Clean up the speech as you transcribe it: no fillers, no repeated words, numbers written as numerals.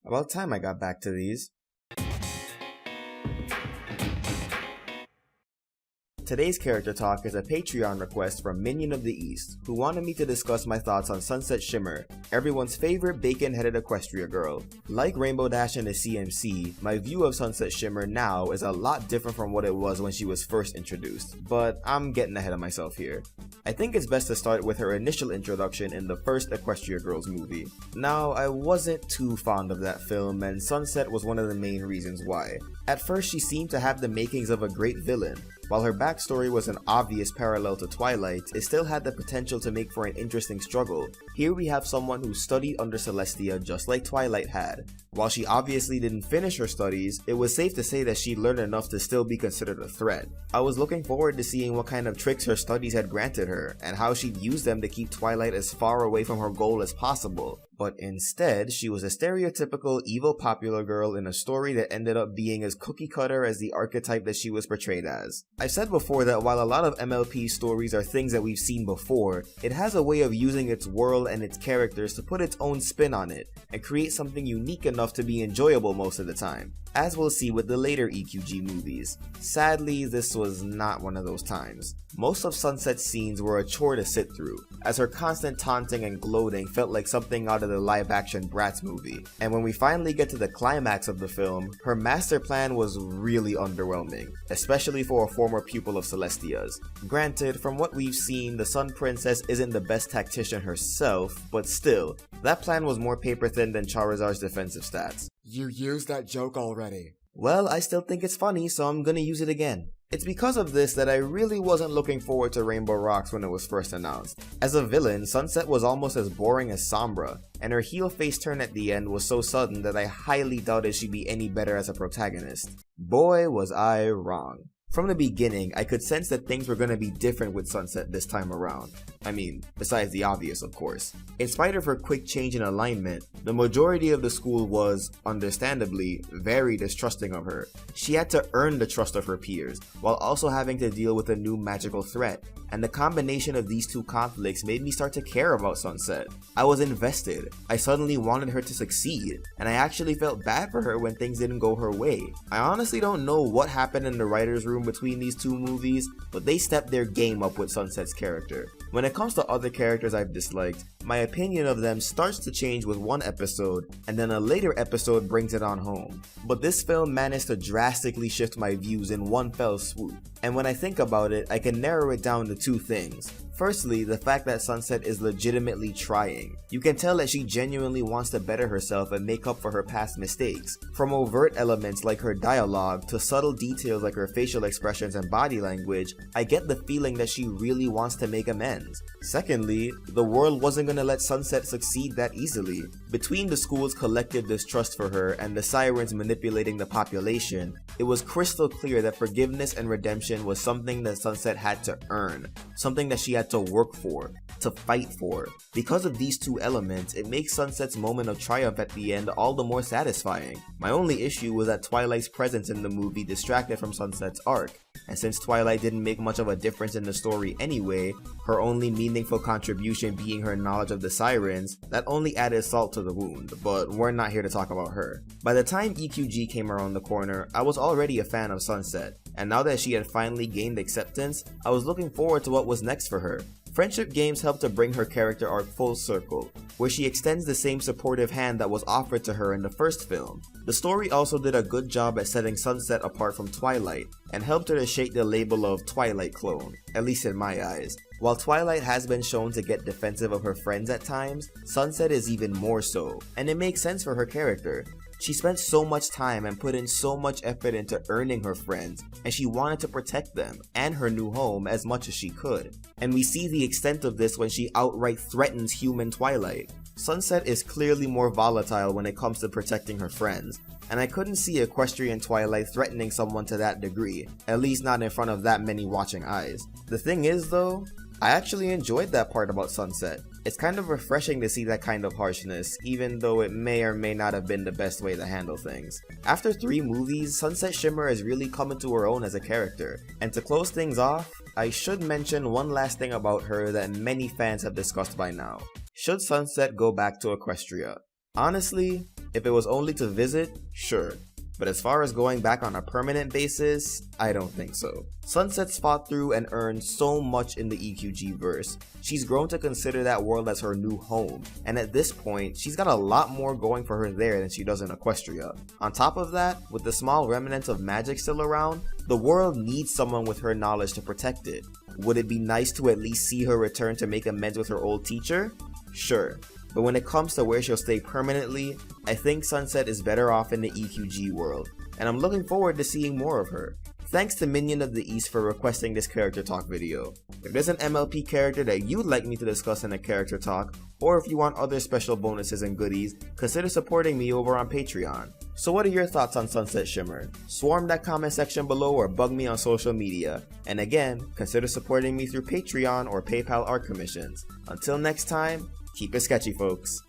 About time I got back to these. Today's character talk is a Patreon request from Minion of the East, who wanted me to discuss my thoughts on Sunset Shimmer, everyone's favorite bacon-headed Equestria girl. Like Rainbow Dash and the CMC, my view of Sunset Shimmer now is a lot different from what it was when she was first introduced, but I'm getting ahead of myself here. I think it's best to start with her initial introduction in the first Equestria Girls movie. Now, I wasn't too fond of that film, and Sunset was one of the main reasons why. At first, she seemed to have the makings of a great villain. While her backstory was an obvious parallel to Twilight, it still had the potential to make for an interesting struggle. Here we have someone who studied under Celestia just like Twilight had. While she obviously didn't finish her studies, it was safe to say that she learned enough to still be considered a threat. I was looking forward to seeing what kind of tricks her studies had granted her, and how she'd use them to keep Twilight as far away from her goal as possible. But instead, she was a stereotypical evil popular girl in a story that ended up being as cookie cutter as the archetype that she was portrayed as. I've said before that while a lot of MLP stories are things that we've seen before, it has a way of using its world and its characters to put its own spin on it, and create something unique enough to be enjoyable most of the time, as we'll see with the later EQG movies. Sadly, this was not one of those times. Most of Sunset's scenes were a chore to sit through, as her constant taunting and gloating felt like something out of the live-action Bratz movie, and when we finally get to the climax of the film, her master plan was really underwhelming, especially for a former pupil of Celestia's. Granted, from what we've seen, the Sun Princess isn't the best tactician herself, but still, that plan was more paper-thin than Charizard's defensive stats. You used that joke already. Well, I still think it's funny, so I'm gonna use it again. It's because of this that I really wasn't looking forward to Rainbow Rocks when it was first announced. As a villain, Sunset was almost as boring as Sombra, and her heel face turn at the end was so sudden that I highly doubted she'd be any better as a protagonist. Boy, was I wrong. From the beginning, I could sense that things were going to be different with Sunset this time around. I mean, besides the obvious, of course. In spite of her quick change in alignment, the majority of the school was, understandably, very distrusting of her. She had to earn the trust of her peers, while also having to deal with a new magical threat, and the combination of these two conflicts made me start to care about Sunset. I was invested, I suddenly wanted her to succeed, and I actually felt bad for her when things didn't go her way. I honestly don't know what happened in the writer's room between these two movies, but they stepped their game up with Sunset's character. When it comes to other characters I've disliked, my opinion of them starts to change with one episode, and then a later episode brings it on home. But this film managed to drastically shift my views in one fell swoop, and when I think about it, I can narrow it down to two things. Firstly, the fact that Sunset is legitimately trying. You can tell that she genuinely wants to better herself and make up for her past mistakes. From overt elements like her dialogue to subtle details like her facial expressions and body language, I get the feeling that she really wants to make amends. Secondly, the world wasn't gonna let Sunset succeed that easily. Between the school's collective distrust for her and the sirens manipulating the population, it was crystal clear that forgiveness and redemption was something that Sunset had to earn, something that she had to work for, to fight for. Because of these two elements, it makes Sunset's moment of triumph at the end all the more satisfying. My only issue was that Twilight's presence in the movie distracted from Sunset's arc, and since Twilight didn't make much of a difference in the story anyway, her only meaningful contribution being her knowledge of the sirens, that only added salt to the wound, but we're not here to talk about her. By the time EQG came around the corner, I was already a fan of Sunset, and now that she had finally gained acceptance, I was looking forward to what was next for her. Friendship games helped to bring her character arc full circle, where she extends the same supportive hand that was offered to her in the first film. The story also did a good job at setting Sunset apart from Twilight, and helped her to shake the label of Twilight clone, at least in my eyes. While Twilight has been shown to get defensive of her friends at times, Sunset is even more so, and it makes sense for her character. She spent so much time and put in so much effort into earning her friends, and she wanted to protect them and her new home as much as she could. And we see the extent of this when she outright threatens human Twilight. Sunset is clearly more volatile when it comes to protecting her friends, and I couldn't see Equestrian Twilight threatening someone to that degree, at least not in front of that many watching eyes. The thing is though, I actually enjoyed that part about Sunset. It's kind of refreshing to see that kind of harshness, even though it may or may not have been the best way to handle things. After 3 movies, Sunset Shimmer has really come into her own as a character, and to close things off, I should mention one last thing about her that many fans have discussed by now. Should Sunset go back to Equestria? Honestly, If it was only to visit, sure. But as far as going back on a permanent basis, I don't think so. Sunset's fought through and earned so much in the EQG verse. She's grown to consider that world as her new home, and at this point, she's got a lot more going for her there than she does in Equestria. On top of that, with the small remnants of magic still around, the world needs someone with her knowledge to protect it. Would it be nice to at least see her return to make amends with her old teacher? Sure. But when it comes to where she'll stay permanently, I think Sunset is better off in the EQG world, and I'm looking forward to seeing more of her. Thanks to Minion of the East for requesting this character talk video. If there's an MLP character that you'd like me to discuss in a character talk, or if you want other special bonuses and goodies, consider supporting me over on Patreon. So what are your thoughts on Sunset Shimmer? Swarm that comment section below or bug me on social media. And again, consider supporting me through Patreon or PayPal art commissions. Until next time, keep it sketchy, folks.